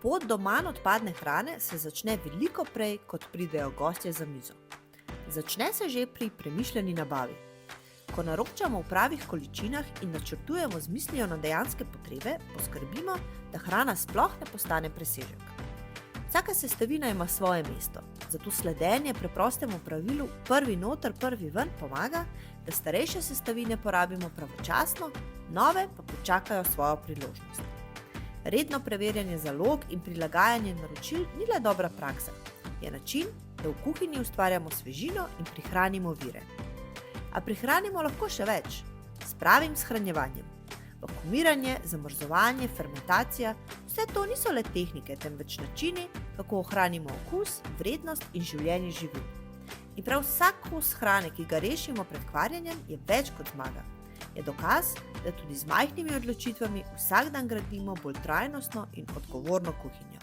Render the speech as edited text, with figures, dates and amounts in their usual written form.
Pot do manj odpadne hrane se začne veliko prej, kot pridejo gostje za mizo. Začne se že pri premišljeni nabavi. Ko naročamo v pravih količinah in načrtujemo z mislijo na dejanske potrebe, poskrbimo, da hrana sploh ne postane presežek. Vsaka sestavina ima svoje mesto, zato sledenje preprostemu pravilu prvi noter, prvi ven pomaga, da starejše sestavine porabimo pravočasno, nove pa počakajo svojo priložnost. Redno preverjanje zalog in prilagajanje naročil ni le dobra praksa, je način, da v kuhinji ustvarjamo svežino in prihranimo vire. A prihranimo lahko še več, s pravim shranjevanjem. Vakuumiranje, zamrzovanje, fermentacija, vse to niso le tehnike, temveč načini, kako ohranimo okus, vrednost in življenje živil. In prav vsak kos hrane, ki ga rešimo pred kvarjenjem, je več kot zmaga. Je dokaz, da tudi z majhnimi odločitvami vsak dan gradimo bolj trajnostno in odgovorno kuhinjo.